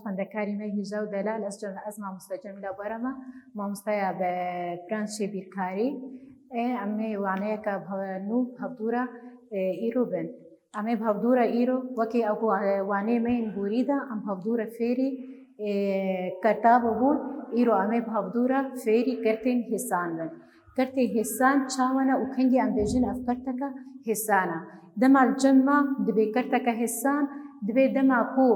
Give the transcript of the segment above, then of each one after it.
خوندەکاری مە هیژە و دەلال ئەس مامۆستا جەمیلە بەرەمە مامۆستایە بە پرانشی بیرکاری ئەمێ وانەیەکە نو هەبدورە ئیرۆ بن ئەمێ هەبدورە ئیرۆ وەکی ئەو وانەی مەین بوریدا ئەم هەبدورە فێری کەرتابە بوون ئیرۆ ئەمێ هەبدورە فێری کەرتین هێسان بن کەرتی هێسان چاوەنە و کەنگی ئەم بێژن ئەف کەرتەکە هێسانە دەما جەمما دەبێ کەرتەکە هێسان دەبێ دەما کۆ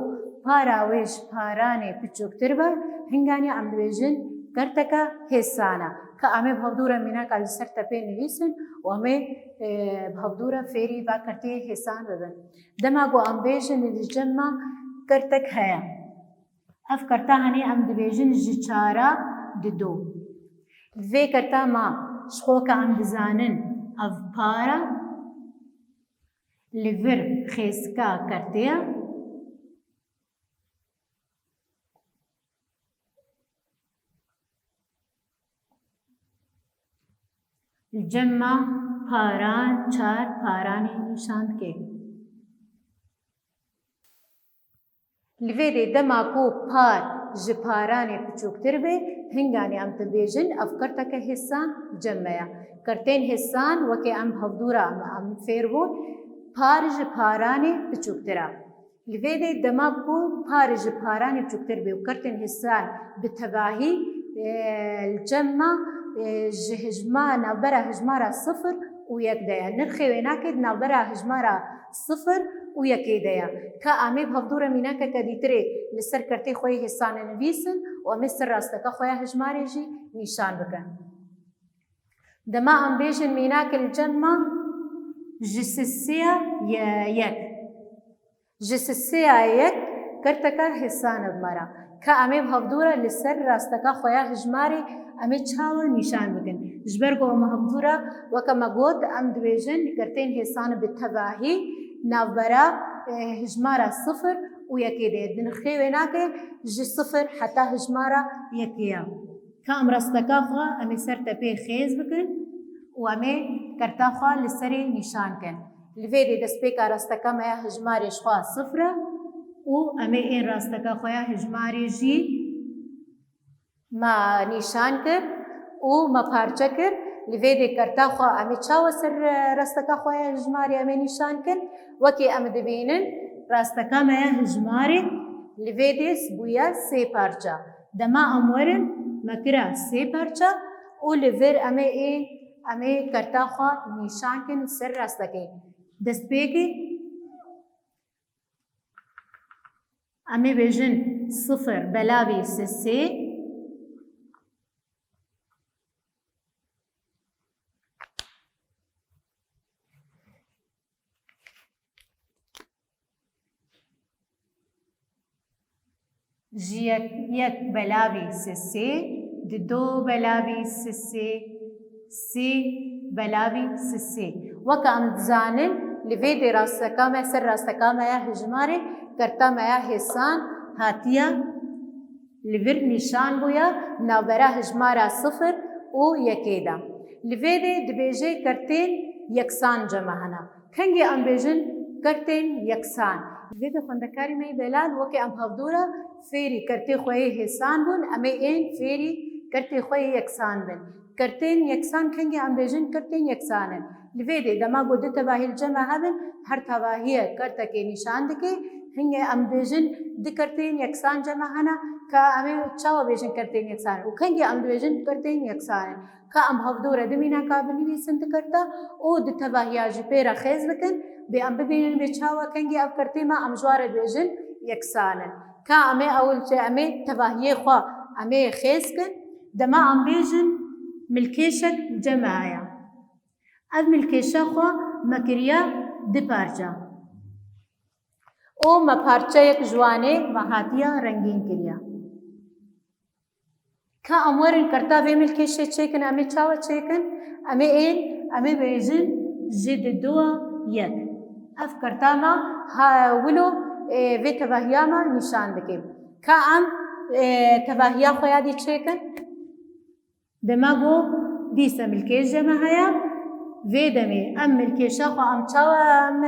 پاراوێژ پارانێ بچووکتر بە هەنگانی ئەم دەبێژن کەرتەکە هێسانە کە ئەمێ هەبدورە میناکە لەسەر تەپێ نویسن و ئەمێ هەبدورە فێری با کەرتێ هێسان ببن دەما بۆ ئەم بێژن جەمما کەرتەک هەیە ئەف کەرتا هەنێ ئەم دەبێژن ژ چارە ددۆ vê kerta ma ji xwe em dizanin ev para li vir xêska kertiya li cema paran çar paranê nîşan dike li vê de dema ku par ji paranê biçûktir bê هنگانی ام تبیجن افکار تک حسان جمعه کرتین حسان وکی ام هفدورا ام فیربون پارج پارانی بچوکترا لویده دماغ کو پارج پارانی بچوکتر بیو کرتین حسان بتباهی الجمع هجما نبرا هجمارا صفر و یک دیا نرخی ویناکد نبرا هجمارا صفر و یکی دیا که امی بهفدور مینا که کدیتره لسر کرتی خوی حسان نویسن و امی سر راسته که خوی هجماری جی نشان بکن دما ام بیجن مینا که الجمع جسسیا یک جسسیا یک کرتا که حسان بمرا که امی بهفدور لسر راسته که خوی هجماری امی چاول نشان بکن جبرگو ام بهفدورا وکما گوت ام دویجن کرتین حسان بتباهی نابرا هجمارا صفر و یکی دید نرخی ویناکه جی صفر حتی هجمارا یکیه که ام رستکا خواه امی سر تپی خیز بکن و امی کرتا خواه لسری نشان کن لویدی دست پیکا رستکا میا هجماریش خواه صفره و امی این رستکا خواه هجماری جی ما نشان کر و ما پارچه کر لویدی کرتا خواه امی چاو سر رستکا خواه هجماری امی نشان کن وکی ام دبینن راستکا میا هجماری لویدیس بویا سی پارچه دما امورن مکرا سی پارچه و لویر امی کرتا خواه نشان کن سر راستکی دست پیکی امی بیجن صفر بلاوی سی یک بلاوی سی دو بلاوی سی بلاوی سی وکا ام دزانن لویدی راستکا ما سر راستکا میا هجماری کرتا میا حسان هاتیا لویر نشان بویا نابرا هجمارا صفر و یکی دا لویدی دبیجه کرتین یکسان جمع هنا کنگی ام بیجن کرتین یکسان لویدی خوندکاری می دلال وکی ام هفدورا فێری کەرتێ خۆی هێسان بوون ئەمە ئێن فێری کەرتێ خۆی یەکسان بن کەرتێن یەکسان کەنگی ئەم بێژن کەرتێن یەکسانن لێدێ دەما بۆ دو تەباهی جەمع هەبن هەر تەباهیە کەرتەکێ نیشان دەکەی هەنگێ ئەم بێژن دو کەرتێن یەکسان جەمع هەنا کە ئەمێ چاوە بێژن کەرتێن یەکسان و کەنگی ئەم بێژن کەرتێن یەکسانن کە ئەم هەفدورە دمینە کا بنویسن دکەرتە و دو تەباهیاژی پێرە خێز بکەن بێ ئەم ببینن بێ چاوە کەنگی ئەو کەرتێمە ئەم ژوارە بێژن یەکسانن که امی اول چه امی تباهیه خواه امی خیز کن دما ام بیجن ملکیشک جمعه از ملکیشه خواه مکریا دی پارچه او ما پارچه یک جوانه و هاتیا رنگین کریا که امورن کرتا وی ملکیشه چه کن امی چاوه چه کن امی این امی بیجن جد دو یک اف کرتا ما ولو وی تباهیاما نشان دکیم که ام تباهیا خویادی چکن دما بو دیسا ملکیش جمع هیا وی دمی ام ملکیشا خو ام چاو ام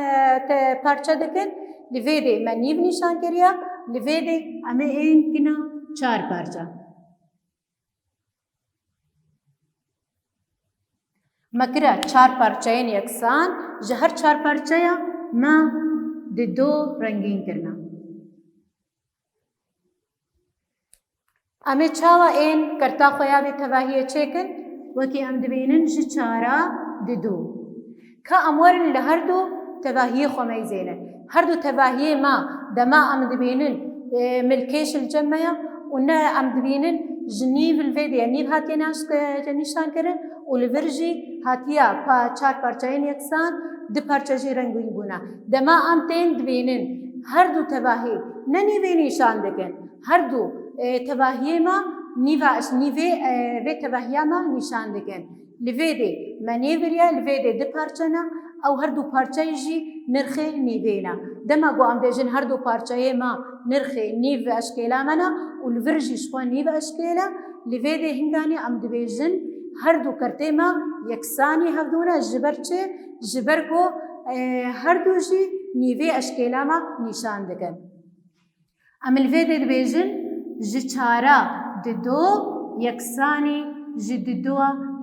پارچه دکن لویده من نیب نشان کریا لڤێدێ ئەمێ ئێن کنا 4 پارچە مەکرە 4 پارچەیەن یەکسان ji her 4 پارچەیە ما di 2 rengîn kirina. Em ê çawa ên kerta xwe ya vê tevahiyê çêkin wekî em dibînin ji 4 di 2. Ka em werin li her du tevahiyê xwe meyzêne. Her du tevahiyê ma dema em dibînin milkêş li cem me ya û ne em dibînin ji nîv li vê de nîv hatiye nîşan kirin û li vir jî hatiya 4 parçeyên yeksan di parça jî rengîn bûne. Dema em tên dibînin her du tevahî ne nîvê nîşan dikin. Her du tevahiyê ma nîvê vê tevahiya ma nîşan dikin. Li vê de me nêviriye li vê de di parça ne ew her du parçeyê jî nirxê nîvê ne. Dema got em bêjin her du parçeyê ma nirxê nîv ve eşkêla me ne û li vir jî ji xwe nîv eşkêle li vê de hinganî em dibêjin her du kertê me yeksanî hevdûne ji ber çê ji ber ku her du jî nîvê eşkêla me nîşan dikin. Em li vê de dibêjin ji 4 di 2 yeksanî ji di 2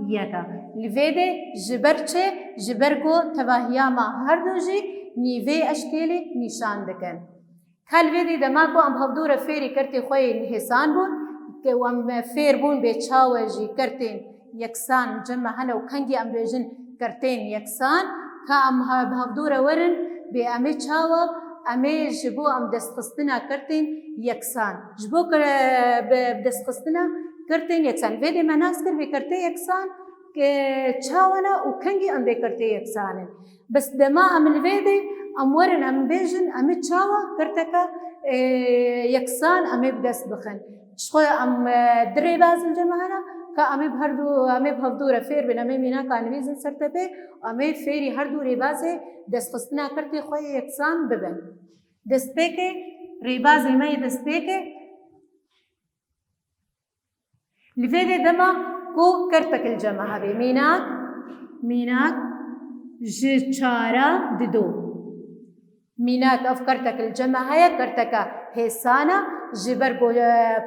yeka. Li vê de ji ber çê ji ber ku tevahiya me her du jî nîvê eşkêlê nîşan dikin. Ka li vê de dema ku em hevdûra fêrî kertê xwe yên hêsan bûn û em fêr bûn bê çawa jî kertên yeksan cem me hene û kengî em bêjin kertên yeksan ka em hevdûra werin bê em ê çawa em ê ji bo em destxistina kertên yeksan. Ji bo destxistina kertên yeksan. Vê de me nas kir bê kertê yeksan çawa ne û kengî em bê kertê yeksanin. Bes dema em li vê de em werin em bêjin em ê çawa kerteka yeksan em ê bi dest bixin. Ji xwe em di rêbazin cem me hene ka em ê bi hevdûra fêr bin em ê mînaka nivîzin ser tepê em ê fêrî her du rêbazê destxistina kertê xwe yeksan bibin. Destpêkê rêbazê me yê destpêkê li vê de dema ku kertek li cem me hebe mînak ji 4 di 2. Mînak ev kertek li cem me heye kerteka hêsana ji ber ku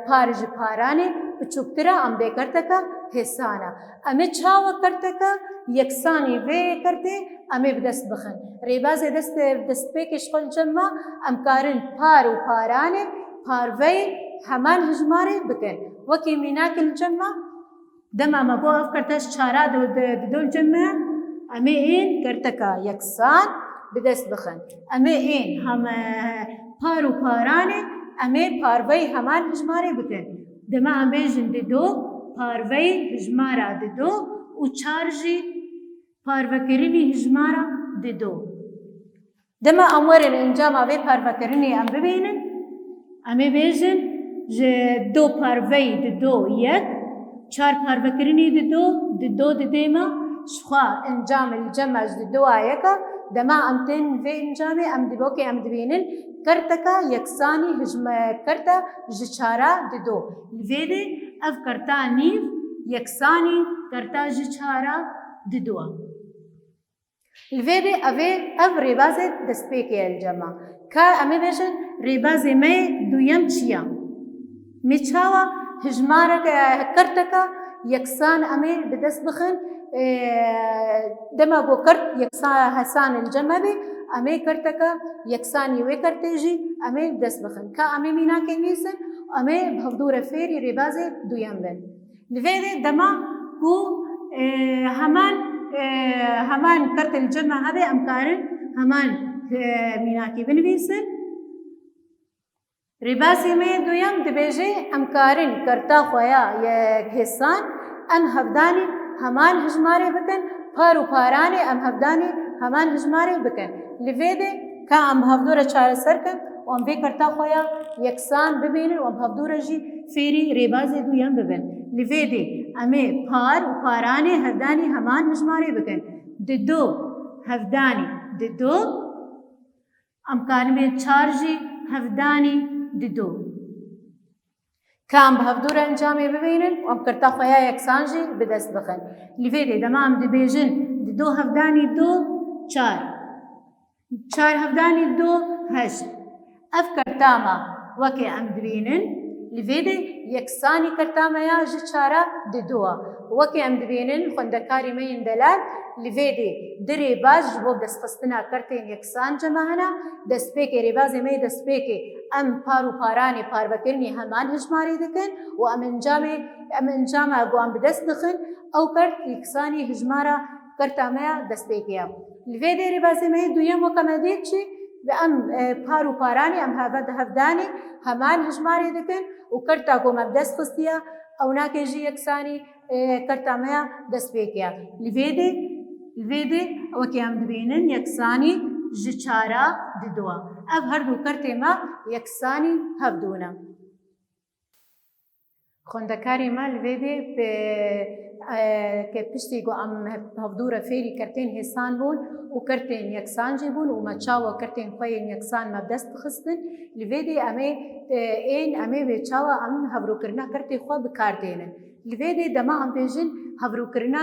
par ji paranê biçûktir e em bê kerteka hêsana. Em ê çawa kerteka yeksanî vê kertê em ê bi dest bixin. Rêbazê destpêkê ji xwe li cem me em karin par û paranê parveyê heman hijmarê bikin. Wekî mînakê li cem me dema me got ev kerta ji 4 di 2 li cem me em ê ên kerteka yeksan bi dest bixin. Em ê ên par û paranê em ê parveyê heman hijmarê bikin. Dema em bêjin di 2 parveyê hijmara di 2 û 4 jî parvekirinî hijmara di 2. Dema em werin encama vê parvekirinê em bibînin em ê bêjin ji 2 parveyê di 2 yek 4 parvekirinî di 2 di 2 didê me ji xwe encamê li cem me ji di 2 yeka dema em tên vê encamê em dibokê em dibînin kerteka yeksanî kerta ji 4 di 2. Li vê de ev kerta nîv yeksanî kerta ji 4 di 2. Li vê de ev rêbazê destpêkê ye li cem me. Ka em ê bêjin rêbazê me yê duyem çi ye? Mê çawa hijmareka kerteka yeksan em ê bi dest bixin dema got kert hesan li cem me bê em ê kerteka yeksanî wê kertê jî em ê bi dest bixin. Ka em ê mînakê nîsin em ê bi hevdûra fêrî rêbazê duyem bin. Li vê de dema ku heman kertê li cem me hebe em karin heman mînakê binivîsin. Rêbazê me yê duyem dibêje em karin kerta xwe ya hêsan em hevdanî heman hijmarê bikin par û paranê em hevdanî heman hijmarê bikin. Li vê de ka em hevdûra çareser kin û em vê kerta xwe ya yeksan bibînin û em hevdûra jî fêrî rêbazê duyem bibin. Li vê de em ê par û paranê hevdanî heman hijmarê bikin. Di 2 hevdanî di 2 em karin vê 4 jî hevdanî di 2. Ka em bi hevdûra encamê bibînin û em kerta xwe ya yeksan jî bi dest bixin. Li vê de dema em dibêjin di 2 hevdanî 2 4 4 hevdanî 2 8. Ev kerta me وەکێ ئەم دبینن لێدێ یەکسانی کەرتامەیە ژ چارە ددووە وەکێ ئەم دبینن خوێندەکاری مەین دەلال لێدێ درێ باش بۆ دەستخستنا کەرتێن یەکسان جەمەهەنە دەستپێکێ ڕێبازێ مەی دەستپێکێ ئەم پار و پارانی پاربەکردنی هەمان هژمارە دەکەن و ئەم ئەنجامە بۆ ئەم بدەست دەخن ئەو کەرت یەکسانی هژمارە کەرتامەیە دەستپێکەیە لێدێ ڕێبازێ مەی دوویەم وەکەمە دێت چی ئەم پار و پارانی ئەم هەفدانی هەمان هژمارە دەکەن و کەرتا کۆمە دەست خستیە ئەو ناکێژی یەکسانی کەرتامەیە دەستپێکەیە لێدێ ئەوەکێ ئەم دبینن یەکسانی ژ چارە ددووە ئەv هەردوو کەرتێمە یەکسانی هەفتوونە خوێندەکاری مە لێدێ کە پشتی گۆ ئەم هەفتوورە فێری کەرتێن هێسان بوون و کەرتێن یەکسانجی بوون و مەچاوە کەرتێن خۆیان یەکسان مەبدەست بخستن لێدێ ئەمێ وێچاوە ئەم هەڤروکردنا کەرتێ خۆ بکاردێنن لێدێ دەما ئەم بێژن هەڤروکردنا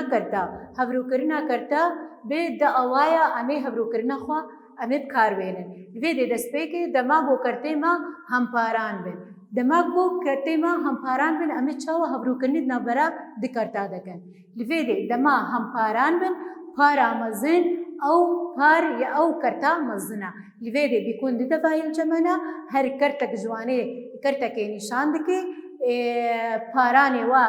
کەرتا بێ دە ئەوایە ئەمێ هەڤروکردنا خۆ ئەمێ بکاربێنن لێدێ دەستپێکێ دەما بۆ کەرتێمە هەمپاران بن دەما بۆ کەرتێمە هەمپاران بن ئەمێ چاوە هەڤروکردنی ناوبەرە دکەرتا دەکەن لێدێ دەما هەمپاران بن پارا مەزن ئەو پار یا ئەو کەرتا مەزنە لێدێ بیکۆن دەڤایل جەمەنە هەر کەرتێک جوانێ کەرتێکێ نیشان دکێ پارانێ وا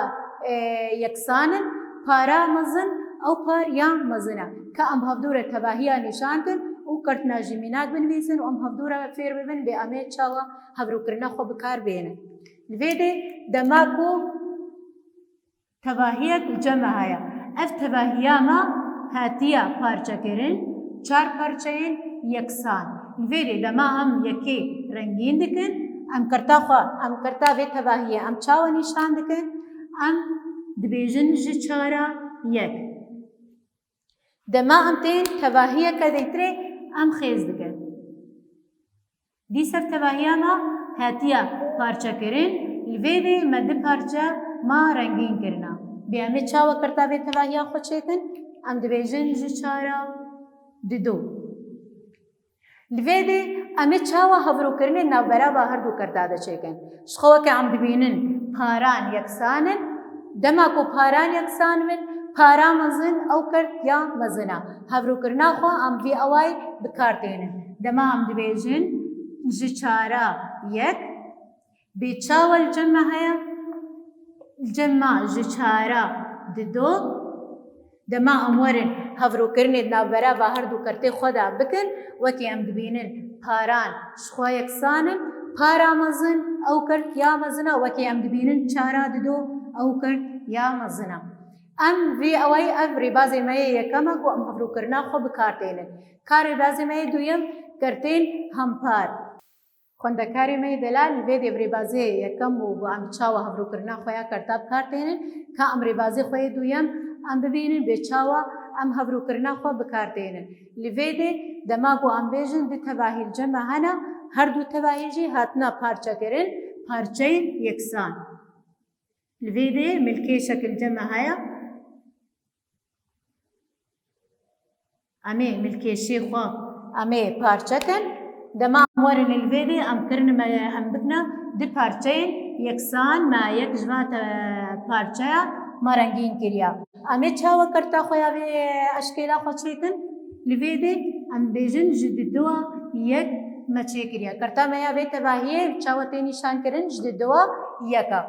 یەکسانن پارا مەزن ئەو پار یان مەزنە کە ئەم هەفتوورە تەباهیە نیشانکن و کەرتنا ژیمیناک بنویسن و ئەم هەفتوورە فێر ببن بێ ئەمێ چاوە هەڤروکردنا خۆ بکار بێنن لێدێ دەماک و تەباهیەک جەمە هەیە ئەف تەباهیامە هاتیە پارچەکردن چار پارچەیەن یەکسان لێدێ دەما ئەم یەکێ ڕەنگین دکن ئەم کەرتا بێ تەباهیە ئەم چاوە نیشان دکن ئەم دبێژن ژ چارە یەک دەما ئەم تێن تەباهیە کە دەیترێ ئەم خێز دکن دیسەر تەباهیامە هاتیە پارچەکردن لێدێ مەدە پارچە ما ڕەنگین کردنا بێ ئەمێ چاوە کەرتا بێ تەباهیە خۆ چێکن ئەم دبێژن ژ چارە ددوو لێدێ ئەمێ چاوە هەڤروکردنی ناوبەرە بە هەردوو کەرتا دەچێکن شخەوەکە ئەم دبینن پاران یەکسانن دەماک و پاران یەکسان بن پارا مەزن ئەو کەرت یا مەزنە هەڤروکردنا خۆ ئەم vê ئەوای بکاردێنن دەما ئەم دبێژن ژ چارە یەک بێچاوە جەمە هەیە جەمە ژ چارە ددۆ دەما ئەم وەرن هەڤروکردنێ ناوبەرە بە هەردوو کەرتێ خۆدا بکن وەکێ ئەم دبینن پاران شخوا یەکسانن پارا مەزن ئەو کەرت یا مەزنە وەکێ ئەم دبینن چارە ددۆ ئەو کەرت یا مەزنە ئەم vê ئەوەی ئەv ڕێبازێ مەیە یەکەمە بۆ ئەم هەڤروکردنا خۆ بکاردێنن کا ڕێبازێ مەیە دوویەم کەرتێن هەمپار خوێندەکاری مەی دەلال لێدێ ڕێبازێ یەکەم و بۆ ئەم چاوە هەڤروکردنا خۆیان کەرتا بکاردێنن کا ئەم ڕێبازێ خۆی دوویەم ئەم ببینن بێ چاوە ئەم هەڤروکردنا خۆ بکاردێنن لێدێ دەما بۆ ئەم بێژن دە تەباهیل جەمە هەنە هەردوو تەباهیژی هاتنە پارچەکردن پارچەی یەکسان لێدێ ملکێ شەکل جەمە هەیە ئەمێ ملکێشێ خۆ ئەمێ پارچەکەن دەما ئەم وەرن لێدێ ئەم کردنمە ئەم بکنە دە پارچەیەن یەکسان ما یەک ژماتە پارچەیە ما ڕەنگین کردیا ئەمێ چاوە کەرتا خۆیان بێ ئەشکێلا خۆ چێکن لێدێ ئەم بێژن ژ ددووە یەک مەچێ کردیا کەرتامەیە بێ تەباهیە چاوە تێ نیشانکردن ژ ددووە یەکە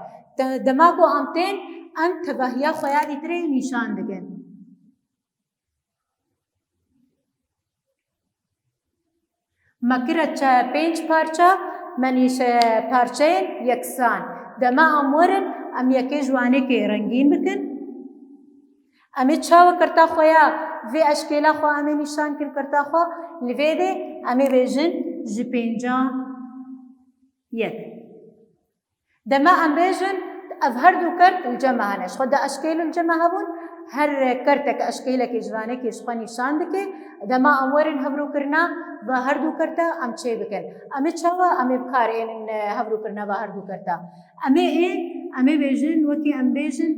دەما بۆ ئەم تێن ئەم تەباهیە خۆیان دیترێ نیشان دەگەن مەکرە پێنج پارچە منیش پارچەیەن یەکسان دەما ئەم وەرن ئەم یەکێ ژوانێکێ ڕەنگین بکن ئەمێ چاوە کەرتا خۆیان vê ئەشکێلا خۆ ئەمێ نیشان کرد کەرتا خۆ لێدێ ئەمێ بێژن ژ پێنجا یەک دەما ئەم بێژن ئەv هەردوو کەرت جەمە هەنەش خۆ دە ئەشکێل جەمە هەبوون هەر کەرتێکە ئەشکێلێکی جوانێکیش خۆ نیشان دکێ دەما ئەم وەرن هەڤروکردنا بە هەردوو کەرتە ئەم چێ بکەن ئەمێ چاوە ئەمێ بکارێنن هەڤروکردنا بە هەردوو کەرتە ئەمێ بێژن وەکی ئەم بێژن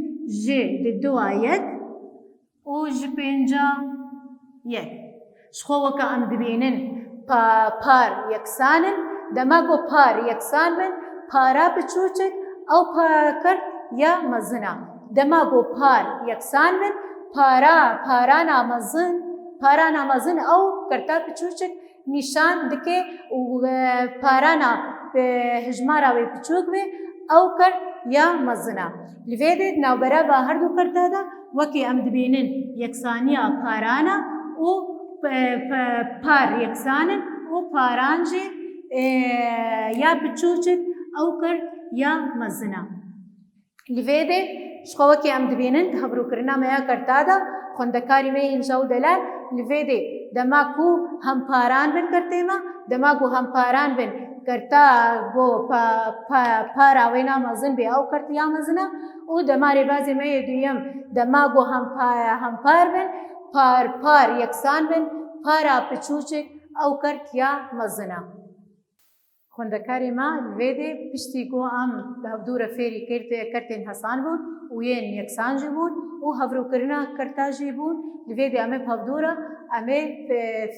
ژێ ددووە یەک و ژ پێنجا یەک شخۆ وەکە ئەم دبینن پار یەکسانن دما گو پار یکسان بن پارا بچوچک او کرد یا مزنا دما گو پار یکسان بن پارانا مزن او کرتا بچوچک نشان دکه و پارانا هجمارا و بچوک به او کرد یا مزنا لفیده نوبرا با هر دو کرتا دا وکی ام دبینن یکسانیا پارانا و پار یکسانن و پارانجی یا بچوچک او کرد یا مزنا لفیده شخوکی ام دبینن هبرو کرنا میا کرتا دا خوندکاری میں انشاء دلال لفیده دما کو هم پاران بن کرتے ما دما کو هم پاران بن کرتا گو پارا وینا مزن بی او کرت یا مزنا او دماری بازی میں دویم دما گو هم پار بن پار یکسان بن پارا پچوچک او کرت یا مزنا خوندکاری ما لفیده پشتی گو ام هفدور فیری کرتین حسان بود و ین یکسان جی بود و هفرو کرنا کرتا جی بود لفیده امه هفدورا امه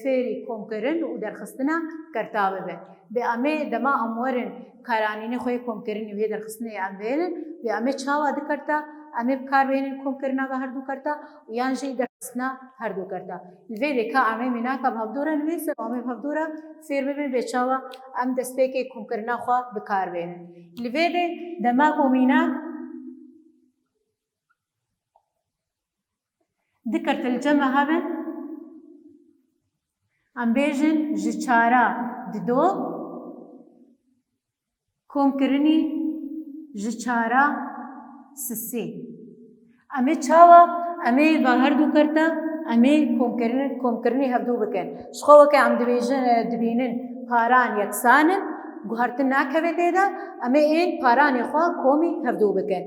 فیری کم کرن و درخستنا کرتا ببه به امه دما امورن کارانین خوی کم کرن و درخستنا ام بینن به امه چاوا ده کرتا امه بکار بینن کم کرنا و هر دو کرتا و یان جی درخستنا هر دو کرتا لفیده که امه مینا که هفدورا نویسن و امه هفدورا فیر ببین به چاوا ام دسته که کم کرنا خواه بکار بینن لفیده دما کو مینا ذكرت الجمع هبن ام بيجن جچارا ددو كوم كرني جچارا سسي امي چاوا امي باهر دو کرتا امي كوم كرني هبدو بكن شخوا که ام دبينن پاران يكسانن گوهرتن ناكوه تيدا امي این پاران خوا كومي هبدو بكن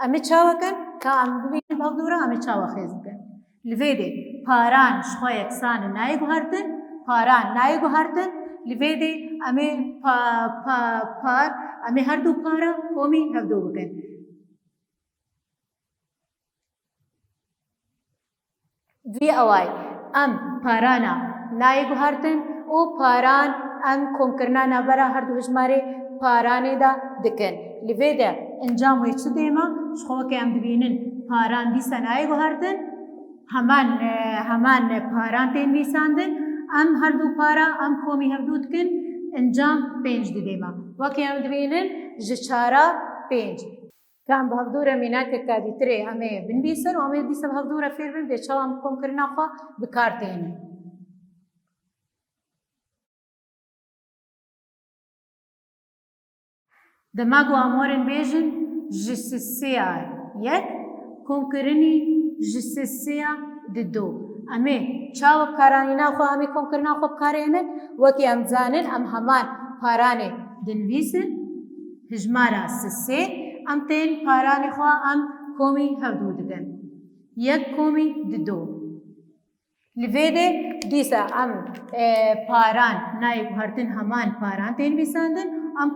امي چاوا كن که ام دبينن هبدورا امي چاوا خيز بكن لفیده پاران شخوا یکسان نای گوهرتن پاران نای گوهرتن لفیده امی پار امی هر دو پارا کومی هفدو بکن وی اوای ام پارانا نای گوهرتن او پاران ام کم کرنا نبرا هر دو هجماره پارانه دا دکن لفیده انجام ویچ دیما شخوا که ام دبینن پاران دیسا نای گوهرتن همان پاران تین ویساندن ام هر دو پارا ام کومی هفدود کن انجام 5 دیما وکی ام دبینن جچارا 5 کام بهفدورا مینا که کادی تری همه بنویسن و همه دیسا بهفدورا فیر بن بیچا ام کم کرنا خوا بکار تین دماغو امورن بیجن جسسیا یک کم کرنی جسسیا ددو امه چاو کارانینا خو امه کم کرنا خو بکارینن وکی ام زانن ام همان پارانه دنویسن هجمارا سسه ام تین پارانه خو ام کومی هفدو دکن یک کومی ددو لفیده دیسا ام پاران نای گوهرتن همان پاران تین بیساندن ام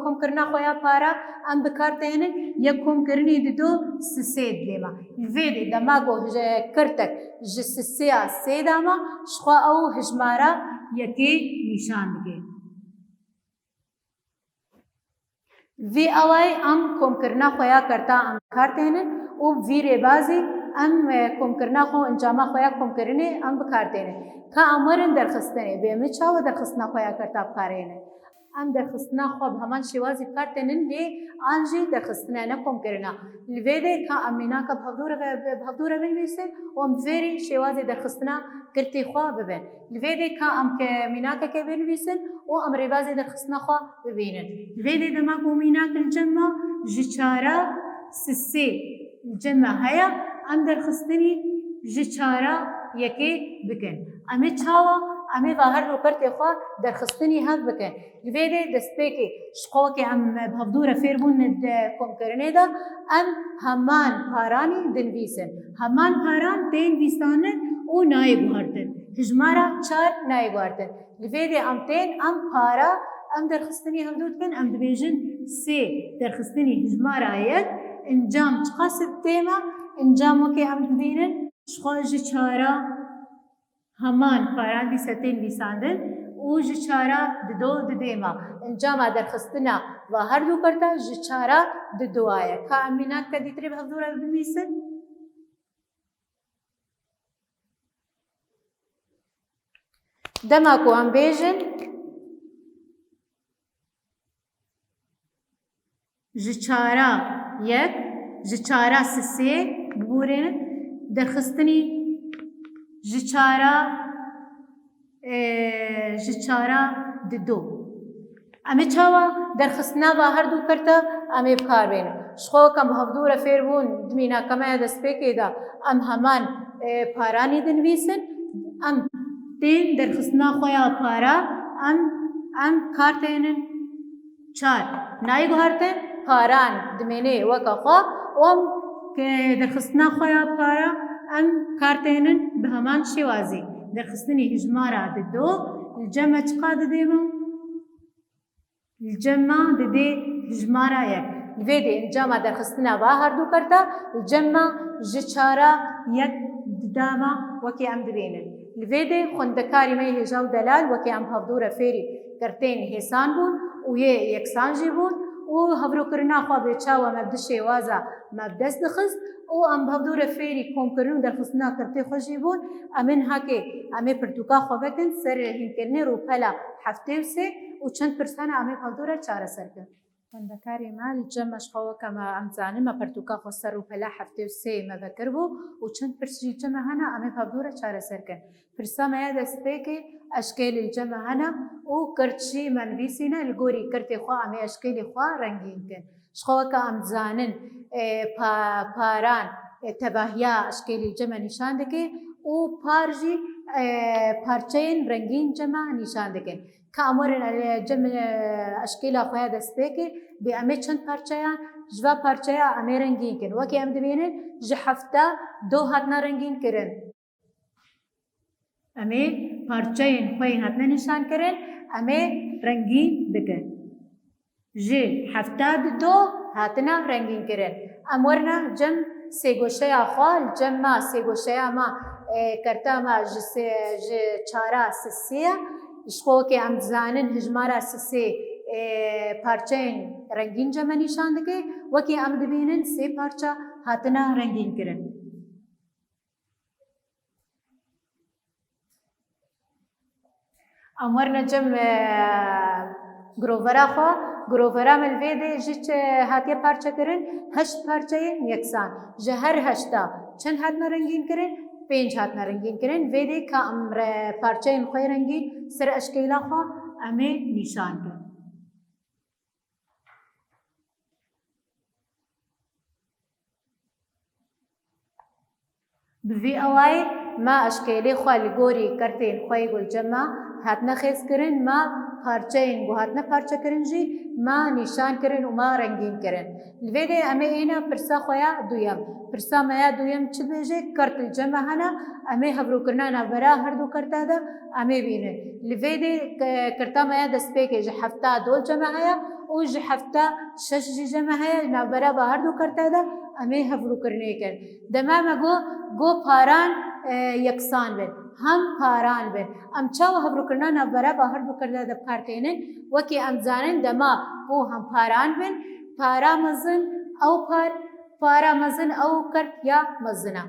کم کرنا خویا پارا ام بکار تینن یک کم کرنی ددو سسید دیما لفیده دماغو کرتک جسسیا سیداما شخوا او هجمارا یکی نشان دگه وی اوای ام کم کرنا خویا کرتا ام بکار تینن او وی ریبازی ام کم کرنا خو انجاما خویا کم کرنه ام بکار تینن که امرن درخستنه بیمی چاو درخستنا خویا کرتا بکارینه ام درخستنا خو همان شوازی بکار تینن لی آنجی درخستنا نکم کرنا لویده که امینا که بهفدور بنویسن و ام فیری شوازی درخستنا کرتی خو ببین لویده که ام که مینا که بنویسن و ام ریبازی درخستنا خو ببینن لویده دماغو مینا که الجمع جچارا سسی الجمع هيا ام درخستنی جچارا یکی بکن امی چاوا امی ظاهر رو کرتی خواه درخستنی هم بکن لفیده دست پیکی شقوه که ام بهفدور فیر بون کم کرنه دا ام همان پارانی دنویسن همان پاران دین ویستانن او نای گوهرتن هجمارا 4 نای گوهرتن لفیده ام تین ام پارا ام درخستنی هم دود کن ام دبیجن 3 درخستنی هجمارا 1 انجام تقاصد دیما انجام وکی ام دبینن شخوه جچارا همان پاران دی ستین ویساندن و و ji çara di do di dêma encama derxistina va her du karta ji çara di duaye. Ka em mînake dîtirê bi hevdûra binivîsin? Dema ku em bêjin ji çara yek, ji çara sisê bibûrênin derxistinî ji çara di do. Em ê çawa derxistina va her du karta em ê bikarbênin. Ji xwe wek em bi hevdûre fêr bûn di mînaka me ya destpêkê de em heman paranî dinivîsin, em tên derxistina xwe ya para em kartênin çar nayê guhartin paran dimênê weka xwe û em derxistina xwe ya para em kartênin bi heman şêwazî. Derxistinê hejmara di do li cem me çi qa didême? Li cem me didê hejmara yek. Li vê de encama derxistina va her du karta li cem me ji çara yek didama wekî em dibênin. Li vê de xwendekarî me hêja û delal wekî em hevdûre fêrî girtên hêsan bûn û yê yeksan jî bûn û hevrokirina xwe bêçawa me bi şêwaza me bi dest dixist û em bi hevdûre fêrî komkirin û derxistina kirtê xwe jî bûn. Em ên hekê em ê pirtûka xwe vekin ser hînkirinê rûpela heftê û sê û çend pirsana em ê bi hevdûre çareserkin. Xwendekarê me li cem me ji xwe wek em zanin me pirtûka xwe ser rûpela heftê û sê me vekir bû û çend pirs jî cem me hene em ê bi hevdûre çareserkin. Pirsa me ya destpêkê eşkêlê li cem me hene û kirt jî me nivîsîne li gorî kirtê xwe em ê eşkêlê xwe rengîn kin. Ji xwe weke em dizanin paran tebahiya eşkêlê cem me nîşan dike û par jî parçeyên rengîn cem me nîşan dikin. Ka em werin cem eşkêla xwe ya destpêkê bê em ê çend parçeyan ji va parçeya em ê rengîn kin. Wekî em dibînin ji hefta do hatine rengîn kirin. Em ê parçeyên xwe yên hatine nîşan kirin em ê rengîn dikin. Ji hefta di do hatine rengîn kirin. Em werine cem sêgoşeya xwe li cem me sêgoşeya me kerta me ji çara sisê ye. Ji xwe wekî em dizanin hejmara sisê parçeyên rengîn cem me nîşan dike wekî em dibînin sê parça hatine rengîn kirin. Em werine cem girovera xwe, girovera me li vê de jî hatiye parçekirin heşt parçeyên yeksan. Ji her heşta çend hatine rengîn kirin? 5 hatine rengîn kirin. Vê de ka em parçeyên xwe rengîn ser eşkêla xwe em ê nîşan kin. Bi vî awayê me eşkêlê xwe li gorî kirtên xwe yê li cem me hatine xêzkirin, me parçeyên ku hatine parçekirin jî me nîşan kirin û me rengîn kirin. Li vê de em ê êne pirsa xwe ya duyem. Pirsa me ya duyem çi dibêje? Kirt li cem me hene em ê hevrokirina navbera her du kirta de em ê bînin. Li vê de kirta me ya destpêkê ji hefta do cem me heye û ji hefta şeş jî cem me heye navbera ba her du kirta de em ê hevrokirinê kin. Dema me got paran yeksan bin. Hem paran bin. Em çawa hevrokirina navbera ba her du kirta de bikartênin wekî em zanin dema û hem paran bin. Para mezin ew para mezin ew kirt ya mezina.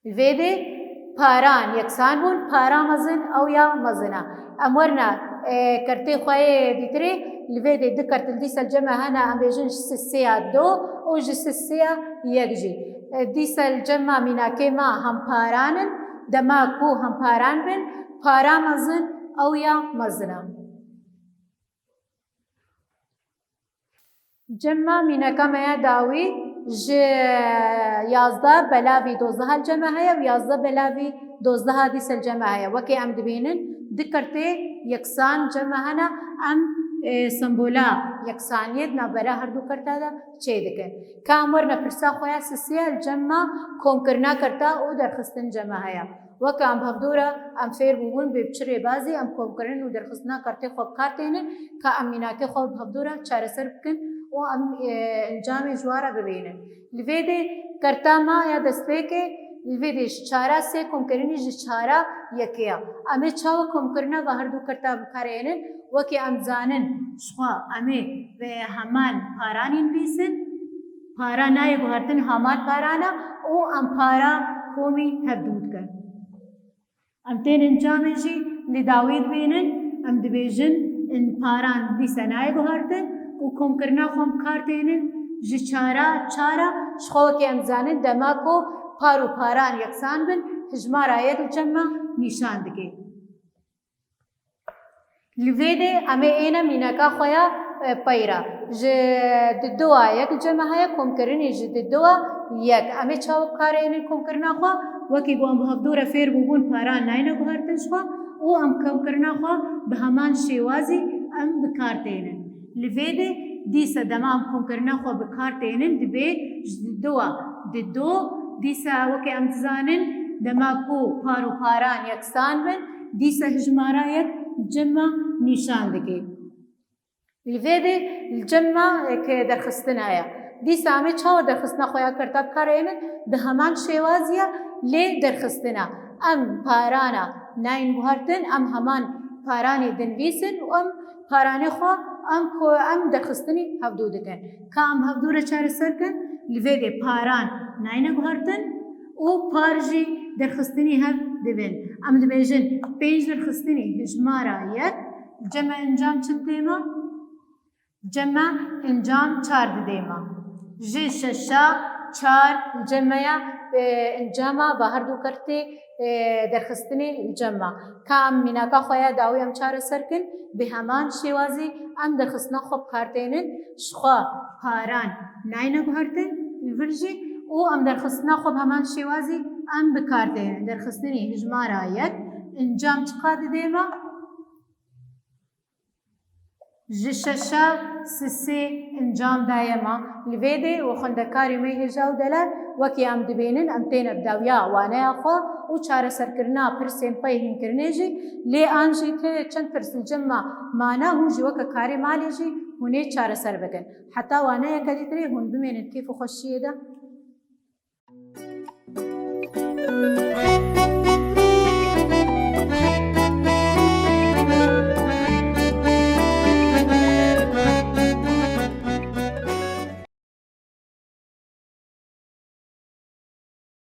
Li vê de paran yeksan bûn, para mezin ew ya mezina. Em werine kirtê xwe yê dîtirê li vê de di kirt li dîsa li cem me hene em bêjin ji sisêya do û ji sisêya yek jî. Dîsa li cem me mînakê me hem paranin dema ku hem paran bin, para mezin ew ya mezina. Cem me mînaka me ya dawî ji 11 belavî 12 li cem me heye û 11 belavî 12 dîsa li cem me heye. Wekî em dibînin di kirtê yeksan cem me hene em sembola yeksaniyê di navbera her du kirta de çê dikin. Ka em werine pirsa xwe ya sisê li cem me komkirina kirta û derxistin cem me heye. Weke em hevdûre em fêr bûbûn bê bi çi rêbazî em komkirin û derxistina kirtê xwe bikartênin ka em mînakê xwe bi hevdûre çareser bikin û em encamê ji we re bibînin. Li vê de kirta me ya destpêkê الفيدي چارا سه كمكرني جي چارا يكيا امي چاو كمكرنا و هردو کرتا بكارينن وكي ام زانن شخوا امي به همان پارانين بيسن پارا ناي گهرتن همان پارانا او ام پارا کومي هردود کر ام تين انجام جي لداويد بينن ام دبيجن ان پاران دي سناي گهرتن و كمكرنا خم كارتينن جي چارا شخوا كي ام زانن دماكو پارو پاران یکسان بن هجمار آیت جمع نشان دگه لویده امه اینا مینکا خویا پیرا ج دوا یک جمع های کم کرنی ج دوا یک امه چاو کار اینه کم کرنا خوا وکی گو ام بهدور فیر بون پاران ناینه گهرتش خوا او ام کم کرنا خوا به همان شیوازی ام بکارتینه لویده دیسا دمام کم کرنا خوا بکارتینه دبی ج دو دیسا وکی ام تزانن دماغو پارو پاران یکسان بن دیسا هجمارا یک جمع نشان دگه الویده الجمع که درخستن آیا دیسا همه چاو درخستنا خویا کرتا بکارینن ده همان شیوازیا لی درخستنا ام پارانا ناین گوهرتن ام همان پارانی دنویسن و ام پارانی خوا ام درخستنی هفدو دکن که ام هفدو را چار سر کن الویده پاران ناینه گوهرتن او پارجی درخستنی هف دبن ام دبیجن پیج درخستنی هجمارا یک جمع انجام چند دیما؟ جمع انجام چار دیما جی ششا چار جمع انجام و هر دو کرتے درخستنی جمع کام مناکا خویا داوی ام چار سرکن به همان شیوازی ام درخستنا خوب کارتینن شخوا پاران ناینه گوهرتن ورجی او ام درخستنا خوب همان شیوازی ام بکارتینن درخستنی هجمارا یک انجام چقدر دیما؟ جششا سسي انجام دايما لفيدي وخندكاري مي هجاو دلال وكي ام دبينن ام تين بداويا وانا اخو و چاره سرکرنا پرسیم پای هنکرنیجی لی آنجی که چند پرسل جمع مانا هونجی وکا کاری مالیجی هونه چاره سر بکن حتی وانا یکدی تری هون بمینن کیف خوشیه ده